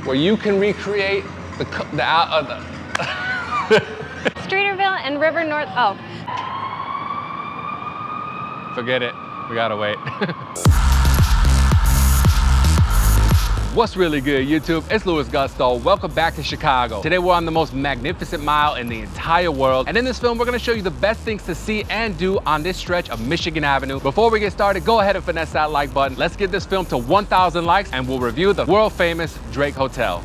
where you can recreate the Streeterville and River North. Oh. Forget it. We gotta wait. What's really good, YouTube? It's LUISGUSTO. Welcome back to Chicago. Today we're on the most magnificent mile in the entire world. And in this film, we're gonna show you the best things to see and do on this stretch of Michigan Avenue. Before we get started, go ahead and finesse that like button. Let's get this film to 1,000 likes and we'll review the world famous Drake Hotel.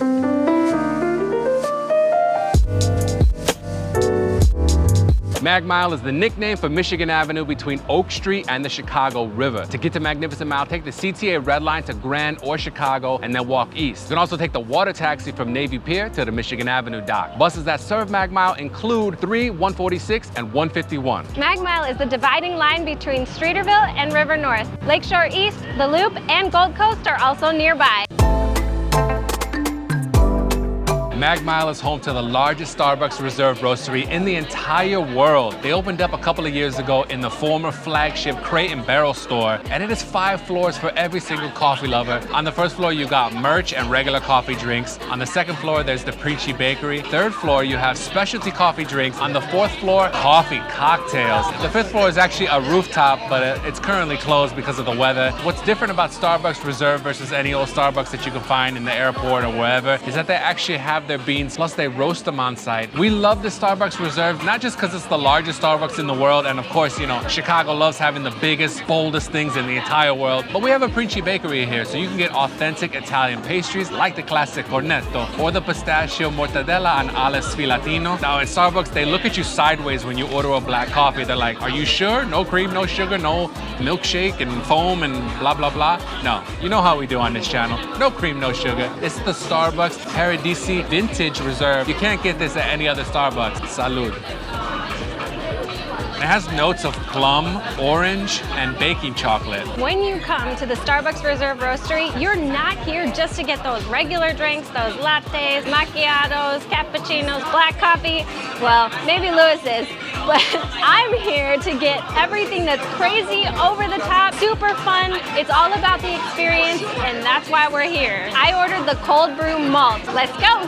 Mag Mile is the nickname for Michigan Avenue between Oak Street and the Chicago River. To get to Magnificent Mile, take the CTA Red Line to Grand or Chicago and then walk east. You can also take the water taxi from Navy Pier to the Michigan Avenue dock. Buses that serve Mag Mile include 3, 146, and 151. Mag Mile is the dividing line between Streeterville and River North. Lakeshore East, the Loop, and Gold Coast are also nearby. Mag Mile is home to the largest Starbucks Reserve roastery in the entire world. They opened up a couple of years ago in the former flagship Crate and Barrel store, and it is 5 floors for every single coffee lover. On the first floor, you got merch and regular coffee drinks. On the second floor, there's the Preachy Bakery. Third floor, you have specialty coffee drinks. On the fourth floor, coffee cocktails. The fifth floor is actually a rooftop, but it's currently closed because of the weather. What's different about Starbucks Reserve versus any old Starbucks that you can find in the airport or wherever is that they actually have their beans, plus they roast them on site. We love the Starbucks Reserve, not just because it's the largest Starbucks in the world, and of course, you know, Chicago loves having the biggest, boldest things in the entire world, but we have a Preachy Bakery here, so you can get authentic Italian pastries like the classic cornetto or the pistachio mortadella and alle sfilatino. Now at Starbucks, they look at you sideways when you order a black coffee. They're like, are you sure? No cream, no sugar, no milkshake and foam and blah, blah, blah. No, you know how we do on this channel. No cream, no sugar. It's the Starbucks Paradisi Vintage Reserve. You can't get this at any other Starbucks. Salud. It has notes of plum, orange, and baking chocolate. When you come to the Starbucks Reserve Roastery, you're not here just to get those regular drinks, those lattes, macchiatos, cappuccinos, black coffee. Well, maybe Louis is, but I'm here to get everything that's crazy, over the top, super fun. It's all about the experience, and that's why we're here. I ordered the cold brew malt. Let's go.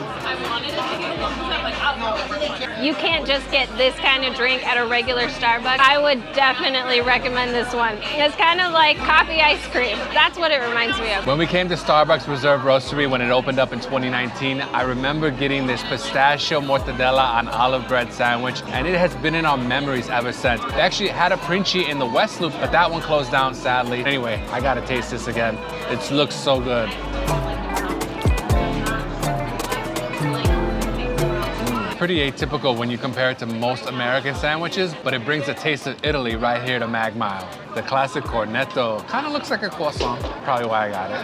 You can't just get this kind of drink at a regular Starbucks. I would definitely recommend this one. It's kind of like coffee ice cream. That's what it reminds me of. When we came to Starbucks Reserve Roastery when it opened up in 2019, I remember getting this pistachio mortadella on olive bread sandwich, and it has been in our memories ever since. They actually had a Preachy in the West Loop, but that one closed down sadly. Anyway, I gotta taste this again. It looks so good. Pretty atypical when you compare it to most American sandwiches, but it brings a taste of Italy right here to Mag Mile. The classic cornetto kind of looks like a croissant, probably why I got it.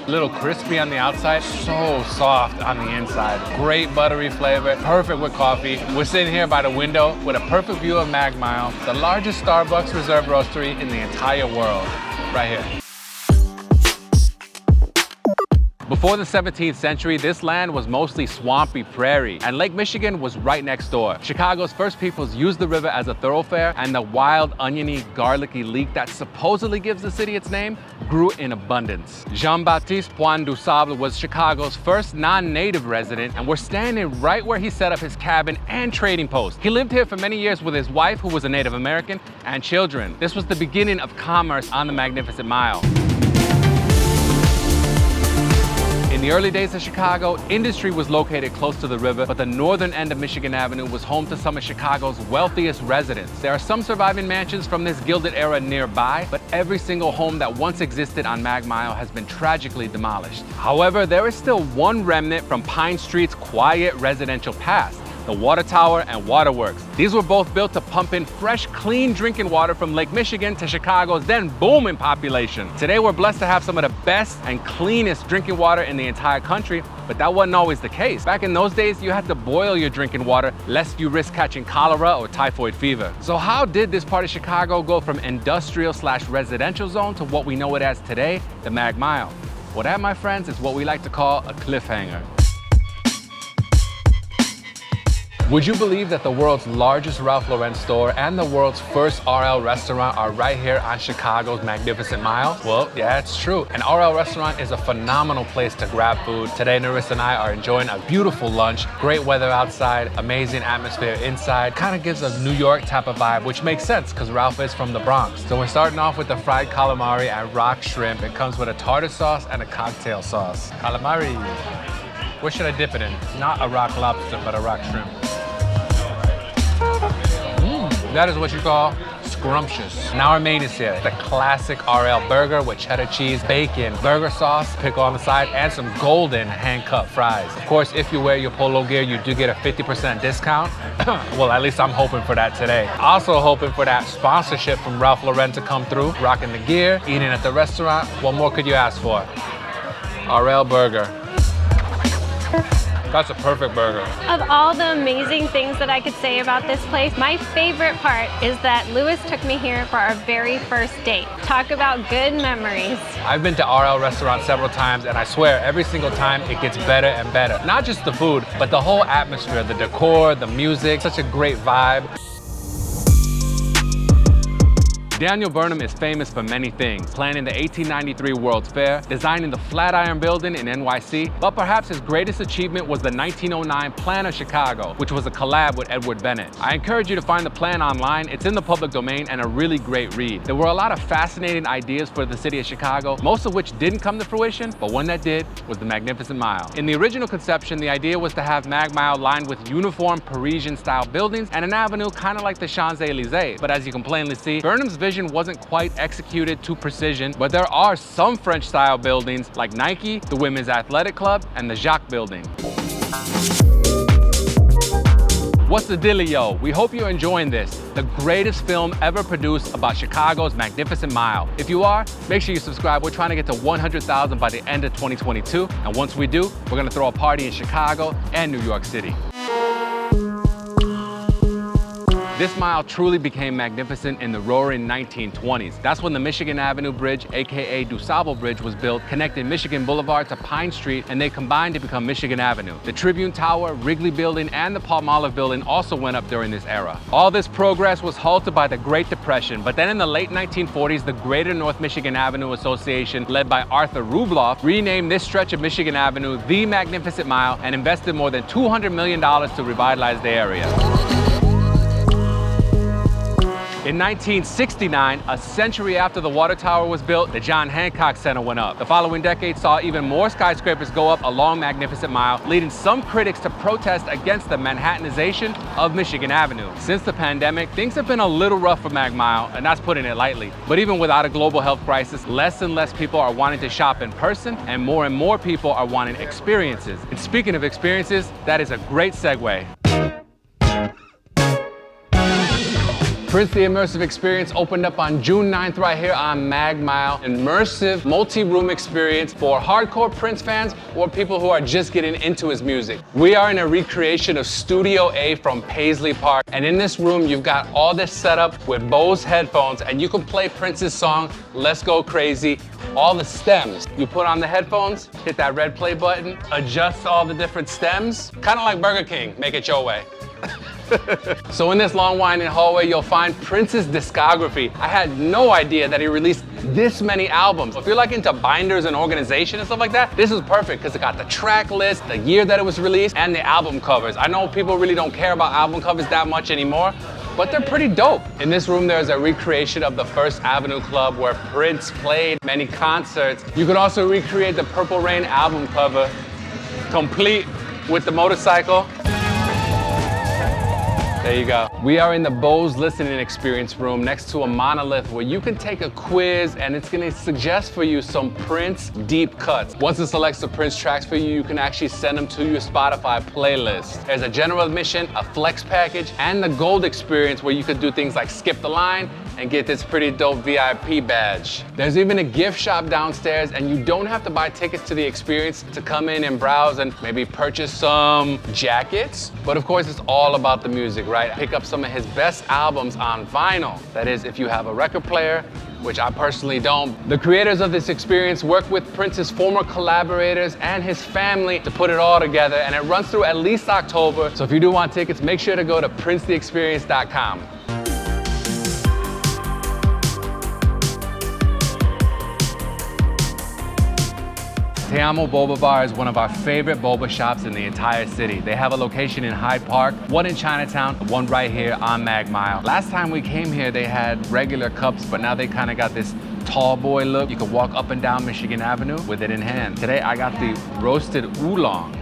A little crispy on the outside, so soft on the inside. Great buttery flavor, perfect with coffee. We're sitting here by the window with a perfect view of Mag Mile, the largest Starbucks Reserve roastery in the entire world, right here. Before the 17th century, this land was mostly swampy prairie, and Lake Michigan was right next door. Chicago's first peoples used the river as a thoroughfare, and the wild, oniony, garlicky leek that supposedly gives the city its name grew in abundance. Jean-Baptiste Point du Sable was Chicago's first non-native resident, and we're standing right where he set up his cabin and trading post. He lived here for many years with his wife, who was a Native American, and children. This was the beginning of commerce on the Magnificent Mile. In the early days of Chicago, industry was located close to the river, but the northern end of Michigan Avenue was home to some of Chicago's wealthiest residents. There are some surviving mansions from this Gilded era nearby, but every single home that once existed on Mag Mile has been tragically demolished. However, there is still one remnant from Pine Street's quiet residential past: the Water Tower and Waterworks. These were both built to pump in fresh, clean drinking water from Lake Michigan to Chicago's then booming population. Today, we're blessed to have some of the best and cleanest drinking water in the entire country, but that wasn't always the case. Back in those days, you had to boil your drinking water lest you risk catching cholera or typhoid fever. So how did this part of Chicago go from industrial/residential zone to what we know it as today, the Mag Mile? Well, that, my friends, is what we like to call a cliffhanger. Would you believe that the world's largest Ralph Lauren store and the world's first RL restaurant are right here on Chicago's Magnificent Mile? Well, yeah, it's true. An RL restaurant is a phenomenal place to grab food. Today, Narissa and I are enjoying a beautiful lunch, great weather outside, amazing atmosphere inside. Kind of gives a New York type of vibe, which makes sense because Ralph is from the Bronx. So we're starting off with the fried calamari and rock shrimp. It comes with a tartar sauce and a cocktail sauce. Calamari. What should I dip it in? Not a rock lobster, but a rock shrimp. That is what you call scrumptious. Now our main is here. The classic RL burger with cheddar cheese, bacon, burger sauce, pickle on the side, and some golden hand-cut fries. Of course, if you wear your polo gear, you do get a 50% discount. Well, at least I'm hoping for that today. Also hoping for that sponsorship from Ralph Lauren to come through. Rocking the gear, eating at the restaurant. What more could you ask for? RL burger. That's a perfect burger. Of all the amazing things that I could say about this place, my favorite part is that Louis took me here for our very first date. Talk about good memories. I've been to RL restaurants several times, and I swear every single time it gets better and better. Not just the food, but the whole atmosphere, the decor, the music, such a great vibe. Daniel Burnham is famous for many things, planning the 1893 World's Fair, designing the Flatiron Building in NYC, but perhaps his greatest achievement was the 1909 Plan of Chicago, which was a collab with Edward Bennett. I encourage you to find the plan online. It's in the public domain and a really great read. There were a lot of fascinating ideas for the city of Chicago, most of which didn't come to fruition, but one that did was the Magnificent Mile. In the original conception, the idea was to have Mag Mile lined with uniform Parisian-style buildings and an avenue kind of like the Champs-Élysées. But as you can plainly see, Burnham's vision wasn't quite executed to precision, but there are some French-style buildings like Nike, the Women's Athletic Club, and the Jacques Building. What's the dealio? We hope you're enjoying this, the greatest film ever produced about Chicago's Magnificent Mile. If you are, make sure you subscribe. We're trying to get to 100,000 by the end of 2022, and once we do, we're gonna throw a party in Chicago and New York City. This mile truly became magnificent in the roaring 1920s. That's when the Michigan Avenue Bridge, aka DuSable Bridge, was built, connecting Michigan Boulevard to Pine Street, and they combined to become Michigan Avenue. The Tribune Tower, Wrigley Building, and the Palmolive Building also went up during this era. All this progress was halted by the Great Depression, but then in the late 1940s, the Greater North Michigan Avenue Association, led by Arthur Rubloff, renamed this stretch of Michigan Avenue the Magnificent Mile and invested more than $200 million to revitalize the area. In 1969, a century after the water tower was built, the John Hancock Center went up. The following decade saw even more skyscrapers go up along Magnificent Mile, leading some critics to protest against the Manhattanization of Michigan Avenue. Since the pandemic, things have been a little rough for Mag Mile, and that's putting it lightly. But even without a global health crisis, less and less people are wanting to shop in person, and more people are wanting experiences. And speaking of experiences, that is a great segue. Prince the Immersive Experience opened up on June 9th right here on Mag Mile. Immersive, multi-room experience for hardcore Prince fans or people who are just getting into his music. We are in a recreation of Studio A from Paisley Park, and in this room you've got all this set up with Bose headphones, and you can play Prince's song, Let's Go Crazy, all the stems. You put on the headphones, hit that red play button, adjust all the different stems, kind of like Burger King, make it your way. So in this long winding hallway, you'll find Prince's discography. I had no idea that he released this many albums. If you're like into binders and organization and stuff like that, this is perfect because it got the track list, the year that it was released, and the album covers. I know people really don't care about album covers that much anymore, but they're pretty dope. In this room, there's a recreation of the First Avenue Club where Prince played many concerts. You can also recreate the Purple Rain album cover, complete with the motorcycle. There you go. We are in the Bose listening experience room next to a monolith where you can take a quiz and it's gonna suggest for you some Prince deep cuts. Once it selects the Prince tracks for you, you can actually send them to your Spotify playlist. There's a general admission, a flex package, and the gold experience where you could do things like skip the line and get this pretty dope VIP badge. There's even a gift shop downstairs, and you don't have to buy tickets to the experience to come in and browse and maybe purchase some jackets. But of course, it's all about the music, right? Pick up some of his best albums on vinyl. That is, if you have a record player which I personally don't. The creators of this experience worked with Prince's former collaborators and his family to put it all together, and it runs through at least October. So if you do want tickets, make sure to go to princetheexperience.com. Te Amo Boba Bar is one of our favorite boba shops in the entire city. They have a location in Hyde Park, one in Chinatown, one right here on Mag Mile. Last time we came here, they had regular cups, but now they kind of got this tall boy look. You can walk up and down Michigan Avenue with it in hand. Today I got the roasted oolong.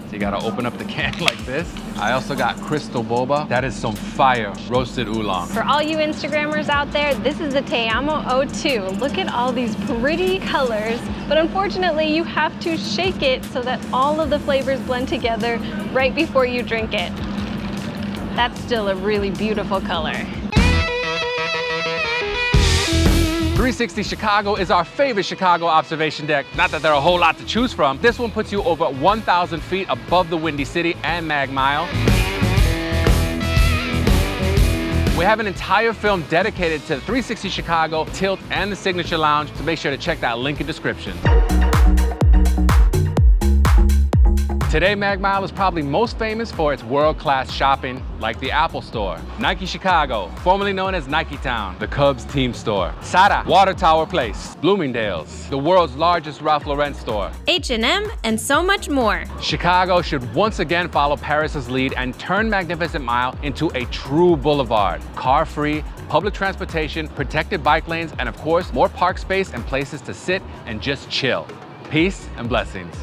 So you gotta open up the can like this. I also got crystal boba. That is some fire roasted oolong. For all you Instagrammers out there, this is the Te Amo O2. Look at all these pretty colors, but unfortunately you have to shake it so that all of the flavors blend together right before you drink it. That's still a really beautiful color. 360 Chicago is our favorite Chicago observation deck. Not that there are a whole lot to choose from. This one puts you over 1,000 feet above the Windy City and Mag Mile. We have an entire film dedicated to 360 Chicago, Tilt, and the Signature Lounge, so make sure to check that link in description. Today, Mag Mile is probably most famous for its world-class shopping, like the Apple Store, Nike Chicago, formerly known as Nike Town, the Cubs team store, Sara, Water Tower Place, Bloomingdale's, the world's largest Ralph Lauren store, H&M, and so much more. Chicago should once again follow Paris's lead and turn Magnificent Mile into a true boulevard. Car-free, public transportation, protected bike lanes, and of course, more park space and places to sit and just chill. Peace and blessings.